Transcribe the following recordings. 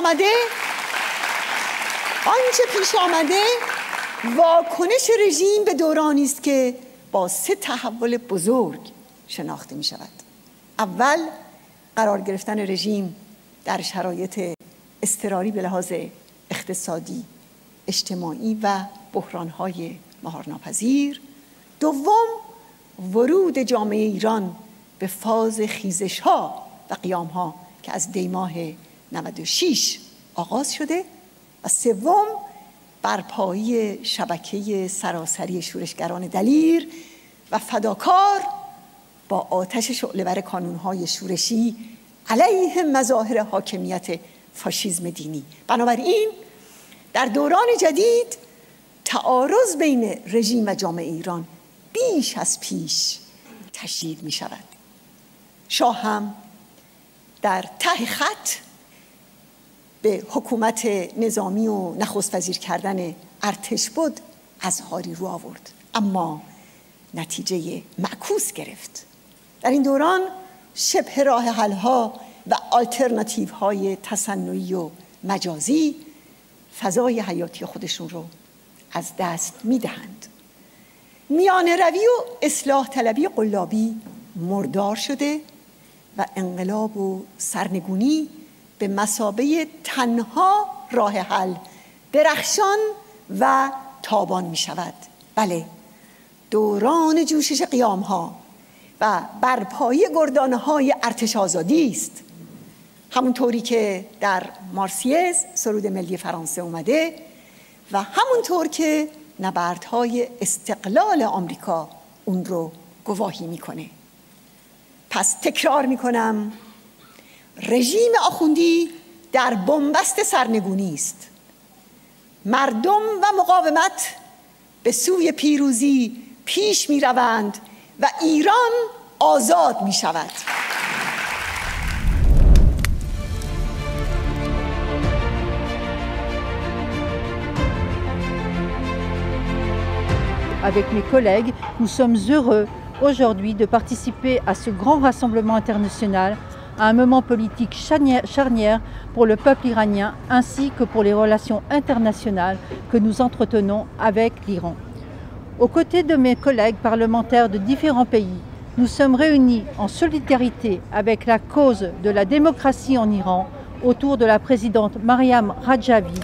آمده واکنش رژیم به دورانی است که با 3 تحول بزرگ شناخته می شود. اول، قرار گرفتن رژیم در شرایط اضطراری به لحاظ اقتصادی، اجتماعی و بحران‌های مهارناپذیر. دوم، ورود جامعه ایران به فاز خیزش‌ها و قیام‌ها که از دی‌ماه 96 آغاز شده. و سوم، برپایی شبکه سراسری شورشگران دلیر و فداکار با آتش شعله‌ور کانون‌های شورشی علیه مظاهر حاکمیت فاشیسم دینی. بنابراین در دوران جدید تعارض بین رژیم و جامعه ایران بیش از پیش تشدید می شود. شاه هم در ته خط به حکومت نظامی و نخست وزیر کردن ارتش بود اظهاری رو آورد، اما نتیجه معکوس گرفت. در این دوران شبه راه حل‌ها و آلترناتیوهای تصنعی و مجازی فضای حیاتی خودشون رو از دست میدهند. میانه روی و اصلاح طلبی قلابی مردار شده و انقلاب و سرنگونی به مثابه تنها راه حل درخشان و تابان می شود. بله، دوران جوشش قیام‌ها و برپایی گردانه‌های ارتش آزادی است. همونطوری که در مارسیز سرود ملی فرانسه اومده و همونطور که نبردهای استقلال آمریکا اون رو گواهی میکنه. پس تکرار میکنم، رژیم آخوندی در بنبست سرنگونی است. مردم و مقاومت به سوی پیروزی پیش میروند و ایران آزاد میشود. Avec mes collègues, nous sommes heureux aujourd'hui de participer à ce grand rassemblement international, à un moment politique charnière pour le peuple iranien ainsi que pour les relations internationales que nous entretenons avec l'Iran. Aux côtés de mes collègues parlementaires de différents pays, nous sommes réunis en solidarité avec la cause de la démocratie en Iran autour de la présidente Mariam Rajavi.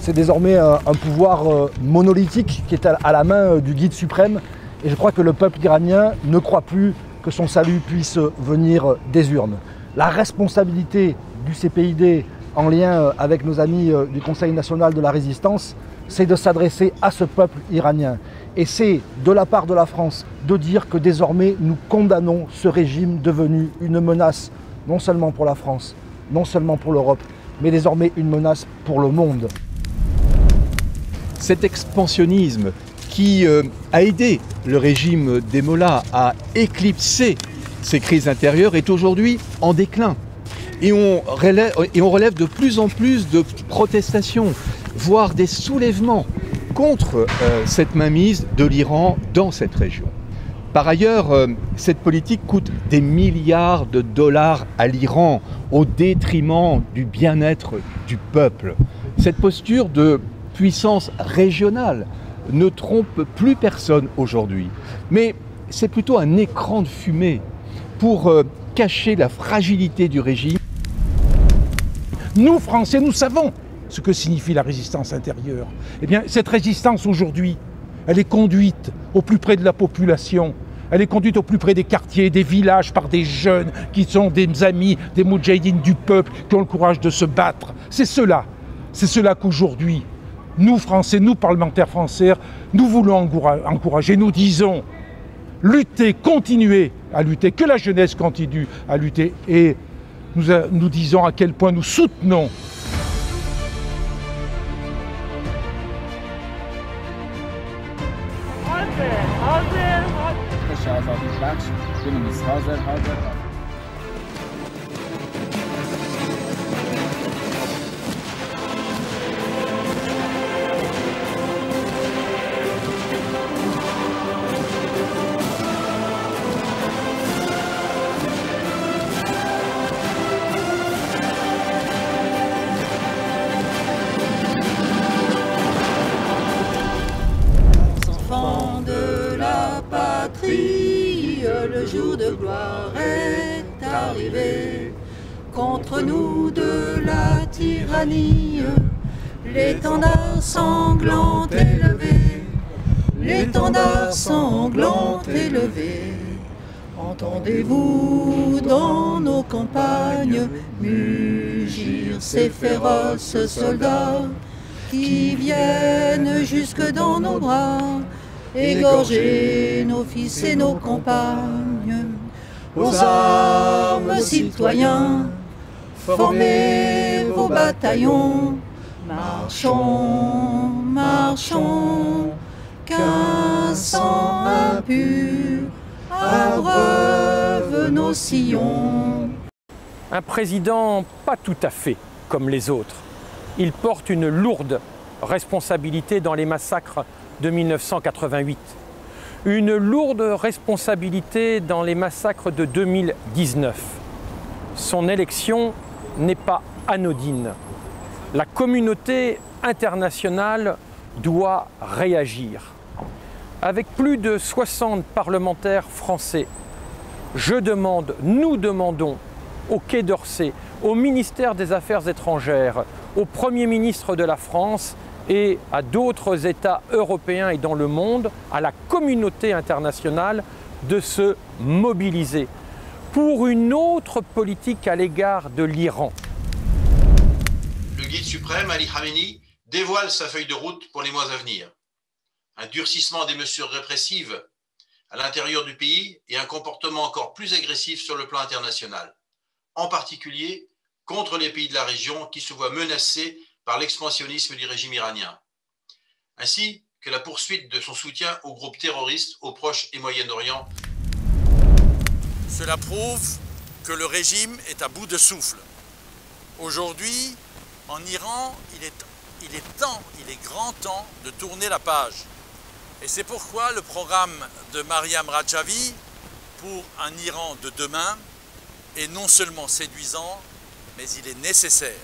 C'est désormais un pouvoir monolithique qui est à la main du guide suprême et je crois que le peuple iranien ne croit plus que son salut puisse venir des urnes. La responsabilité du CPID en lien avec nos amis du Conseil national de la résistance, c'est de s'adresser à ce peuple iranien. Et c'est de la part de la France de dire que désormais nous condamnons ce régime devenu une menace non seulement pour la France, non seulement pour l'Europe, mais désormais une menace pour le monde. Cet expansionnisme qui a aidé le régime des Mollahs à éclipser ces crises intérieures est aujourd'hui en déclin. Et on relève de plus en plus de protestations, voire des soulèvements contre cette mainmise de l'Iran dans cette région. Par ailleurs, cette politique coûte des milliards de dollars à l'Iran au détriment du bien-être du peuple. Cette posture de puissance régionale ne trompe plus personne aujourd'hui. Mais c'est plutôt un écran de fumée pour cacher la fragilité du régime. Nous, Français, nous savons ce que signifie la résistance intérieure. Eh bien, cette résistance aujourd'hui, elle est conduite au plus près de la population. Elle est conduite au plus près des quartiers, des villages, par des jeunes qui sont des amis, des moudjahidines du peuple, qui ont le courage de se battre. C'est cela qu'aujourd'hui, nous, Français, nous, parlementaires français, nous voulons encourager. Nous disons, lutter, continuer à lutter, que la jeunesse continue à lutter. Et nous disons à quel point nous soutenons patrie, le jour de gloire est arrivé. Contre nous de la tyrannie, l'étendard sanglant élevé, l'étendard sanglant élevé. Entendez-vous dans nos campagnes mugir ces féroces soldats qui viennent jusque dans nos bras, égorger nos fils et nos compagnes. Aux armes, citoyens, formez vos bataillons, marchons, marchons, qu'un sang impur abreuve nos sillons. Un président pas tout à fait comme les autres. Il porte une lourde responsabilité dans les massacres de 1988. Une lourde responsabilité dans les massacres de 2019. Son élection n'est pas anodine. La communauté internationale doit réagir. Avec plus de 60 parlementaires français, nous demandons au Quai d'Orsay, au ministère des Affaires étrangères, au Premier ministre de la France et à d'autres États européens et dans le monde, à la communauté internationale, de se mobiliser pour une autre politique à l'égard de l'Iran. Le guide suprême, Ali Khamenei, dévoile sa feuille de route pour les mois à venir. Un durcissement des mesures répressives à l'intérieur du pays et un comportement encore plus agressif sur le plan international, en particulier contre les pays de la région qui se voient menacés par l'expansionnisme du régime iranien, ainsi que la poursuite de son soutien aux groupes terroristes au Proche et Moyen-Orient. Cela prouve que le régime est à bout de souffle. Aujourd'hui, en Iran, il est grand temps de tourner la page. Et c'est pourquoi le programme de Maryam Rajavi pour un Iran de demain est non seulement séduisant, mais il est nécessaire.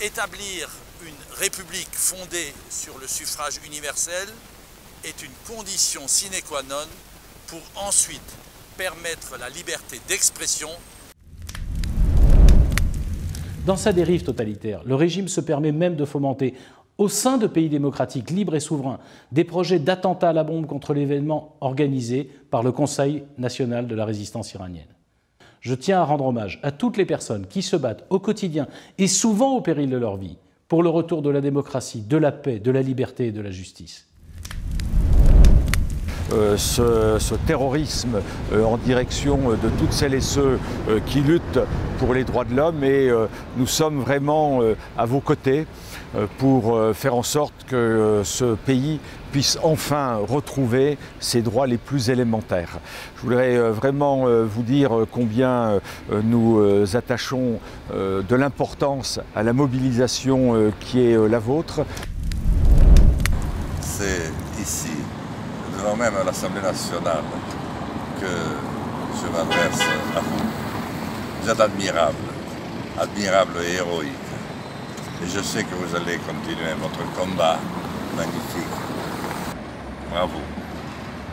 Établir une république fondée sur le suffrage universel est une condition sine qua non pour ensuite permettre la liberté d'expression. Dans sa dérive totalitaire, le régime se permet même de fomenter au sein de pays démocratiques libres et souverains des projets d'attentat à la bombe contre l'événement organisé par le Conseil national de la résistance iranienne. Je tiens à rendre hommage à toutes les personnes qui se battent au quotidien et souvent au péril de leur vie pour le retour de la démocratie, de la paix, de la liberté et de la justice. Ce terrorisme en direction de toutes celles et ceux qui luttent pour les droits de l'homme et nous sommes vraiment à vos côtés pour faire en sorte que ce pays puisse enfin retrouver ses droits les plus élémentaires. Je voudrais vraiment vous dire combien nous attachons de l'importance à la mobilisation qui est la vôtre. C'est ici, devant même l'Assemblée nationale, que je m'adresse à vous. Vous êtes admirable, admirable et héroïque. Et je sais que vous allez continuer votre combat magnifique. Bravo.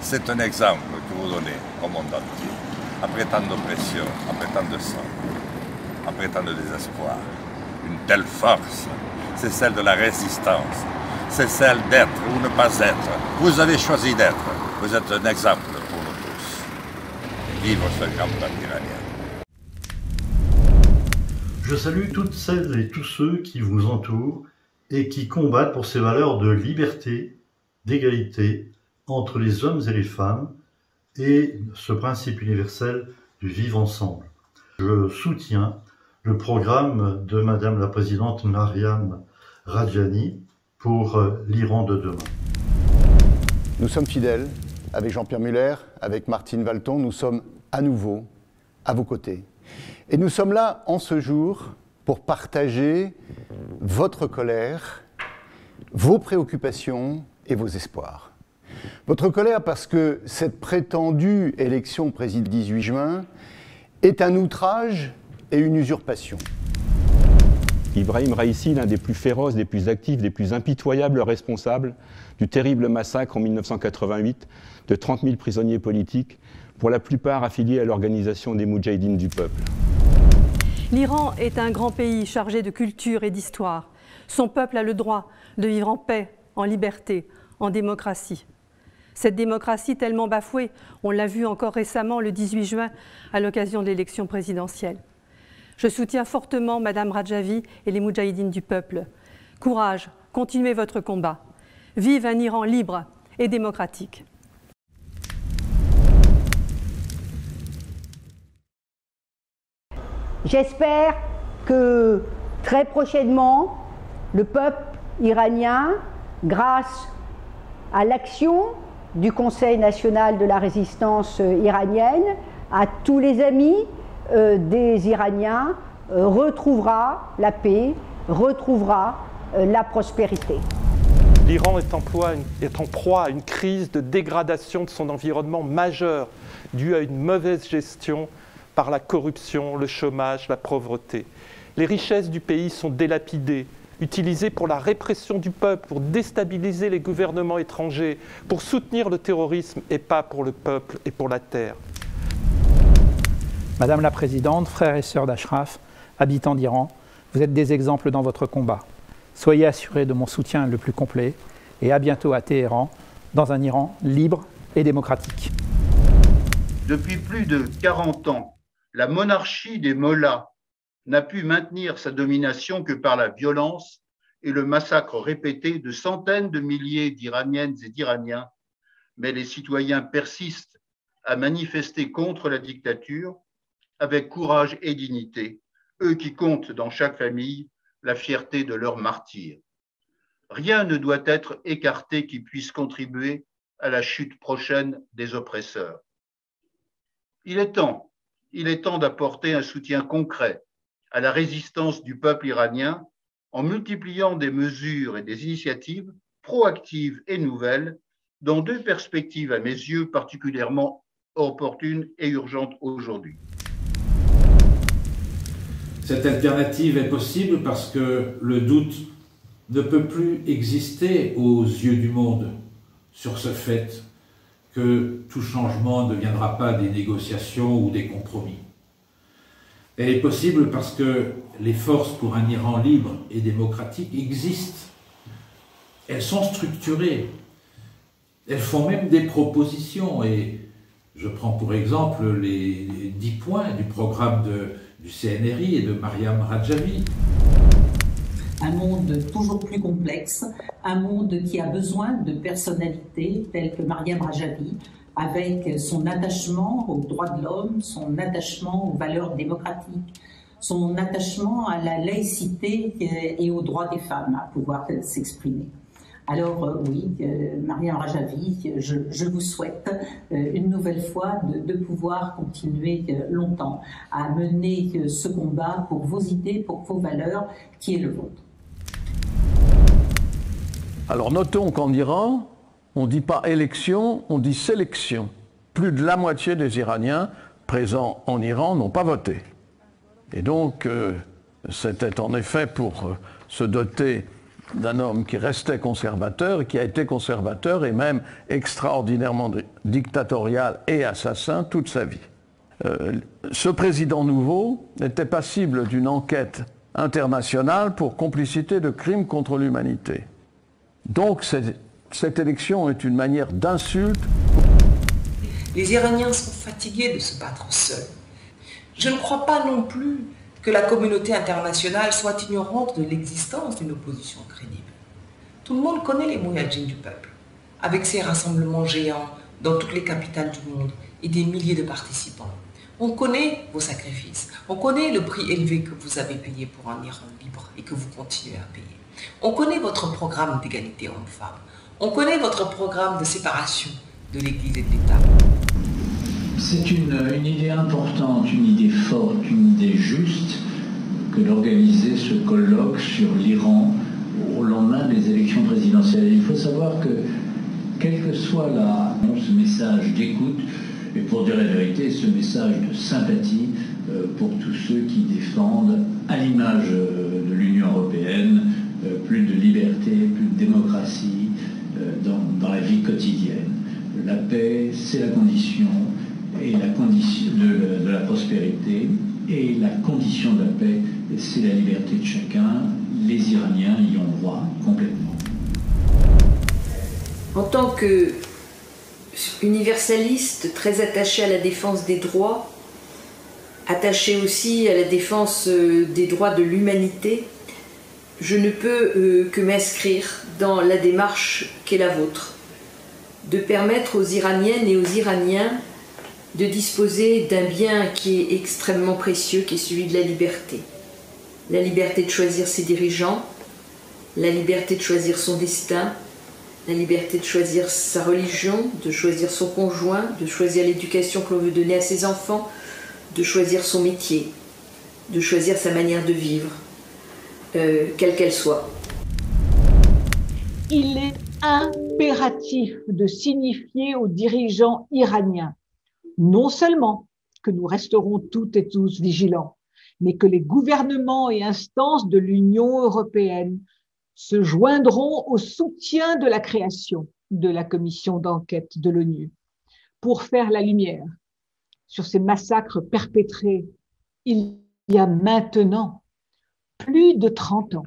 C'est un exemple que vous donnez au monde entier. Après tant d'oppression, après tant de sang, après tant de désespoir, une telle force, c'est celle de la résistance. C'est celle d'être ou ne pas être. Vous avez choisi d'être. Vous êtes un exemple pour nous tous. Vive ce grand peuple iranien. Je salue toutes celles et tous ceux qui vous entourent et qui combattent pour ces valeurs de liberté, d'égalité entre les hommes et les femmes et ce principe universel du vivre ensemble. Je soutiens le programme de Madame la Présidente Maryam Rajavi pour l'Iran de demain. Nous sommes fidèles, avec Jean-Pierre Muller, avec Martine Valton, nous sommes à nouveau à vos côtés. Et nous sommes là en ce jour pour partager votre colère, vos préoccupations et vos espoirs. Votre colère parce que cette prétendue élection présidentielle du 18 juin est un outrage et une usurpation. Ibrahim Raïssi, l'un des plus féroces, des plus actifs, des plus impitoyables responsables du terrible massacre en 1988 de 30 000 prisonniers politiques, pour la plupart affiliés à l'organisation des Moudjahidines du peuple. L'Iran est un grand pays chargé de culture et d'histoire. Son peuple a le droit de vivre en paix, en liberté, en démocratie. Cette démocratie tellement bafouée, on l'a vu encore récemment le 18 juin à l'occasion de l'élection présidentielle. Je soutiens fortement Madame Rajavi et les Moudjahidines du peuple. Courage, continuez votre combat. Vive un Iran libre et démocratique. J'espère que très prochainement, le peuple iranien, grâce à l'action du Conseil national de la résistance iranienne, à tous les amis des Iraniens, retrouvera la paix, retrouvera la prospérité. L'Iran est en proie à une crise de dégradation de son environnement majeure, due à une mauvaise gestion par la corruption, le chômage, la pauvreté. Les richesses du pays sont délapidées, utilisées pour la répression du peuple, pour déstabiliser les gouvernements étrangers, pour soutenir le terrorisme et pas pour le peuple et pour la terre. Madame la Présidente, frères et sœurs d'Ashraf, habitants d'Iran, vous êtes des exemples dans votre combat. Soyez assurés de mon soutien le plus complet et à bientôt à Téhéran, dans un Iran libre et démocratique. Depuis plus de 40 ans, la monarchie des mollahs n'a pu maintenir sa domination que par la violence et le massacre répété de centaines de milliers d'Iraniennes et d'Iraniens, mais les citoyens persistent à manifester contre la dictature avec courage et dignité, eux qui comptent dans chaque famille la fierté de leurs martyrs. Rien ne doit être écarté qui puisse contribuer à la chute prochaine des oppresseurs. Il est temps d'apporter un soutien concret à la résistance du peuple iranien en multipliant des mesures et des initiatives proactives et nouvelles dans deux perspectives à mes yeux particulièrement opportunes et urgentes aujourd'hui. Cette alternative est possible parce que le doute ne peut plus exister aux yeux du monde sur ce fait que tout changement ne viendra pas des négociations ou des compromis. Elle est possible parce que les forces pour un Iran libre et démocratique existent. Elles sont structurées. Elles font même des propositions. Et je prends pour exemple les 10 points du programme du CNRI et de Mariam Rajavi. Un monde toujours plus complexe, un monde qui a besoin de personnalités telles que Mariam Rajavi, avec son attachement aux droits de l'homme, son attachement aux valeurs démocratiques, son attachement à la laïcité et aux droits des femmes à pouvoir s'exprimer. Alors oui, Mariam Rajavi, je vous souhaite une nouvelle fois de pouvoir continuer longtemps à mener ce combat pour vos idées, pour vos valeurs, qui est le vôtre. Alors notons qu'en Iran, on ne dit pas élection, on dit sélection. Plus de la moitié des Iraniens présents en Iran n'ont pas voté. Et donc, c'était en effet pour se doter d'un homme qui restait conservateur, et qui a été conservateur et même extraordinairement dictatorial et assassin toute sa vie. Ce président nouveau était passible d'une enquête internationale pour complicité de crimes contre l'humanité. Donc cette élection est une manière d'insulte. Les Iraniens sont fatigués de se battre seuls. Je ne crois pas non plus que la communauté internationale soit ignorante de l'existence d'une opposition crédible. Tout le monde connaît les moudjahidines du peuple, avec ces rassemblements géants dans toutes les capitales du monde et des milliers de participants. On connaît vos sacrifices, on connaît le prix élevé que vous avez payé pour un Iran libre et que vous continuez à payer. On connaît votre programme d'égalité homme-femme, on connaît votre programme de séparation de l'Église et de l'État. C'est une idée importante, une idée forte, une idée juste que d'organiser ce colloque sur l'Iran au lendemain des élections présidentielles. Il faut savoir que, quel que soit ce message d'écoute, et pour dire la vérité, ce message de sympathie pour tous ceux qui défendent, à l'image de l'Union européenne, plus de liberté, plus de démocratie dans la vie quotidienne. La paix, c'est la condition, et la condition de la prospérité, et la condition de la paix, c'est la liberté de chacun. Les Iraniens y ont droit complètement. En tant qu'universaliste très attaché à la défense des droits, attaché aussi à la défense des droits de l'humanité, je ne peux que m'inscrire dans la démarche qu'est la vôtre, de permettre aux Iraniennes et aux Iraniens de disposer d'un bien qui est extrêmement précieux, qui est celui de la liberté. La liberté de choisir ses dirigeants, la liberté de choisir son destin, la liberté de choisir sa religion, de choisir son conjoint, de choisir l'éducation que l'on veut donner à ses enfants, de choisir son métier, de choisir sa manière de vivre, quelle qu'elle soit. Il est impératif de signifier aux dirigeants iraniens non seulement que nous resterons toutes et tous vigilants, mais que les gouvernements et instances de l'Union européenne se joindront au soutien de la création de la commission d'enquête de l'ONU pour faire la lumière sur ces massacres perpétrés il y a maintenant plus de 30 ans.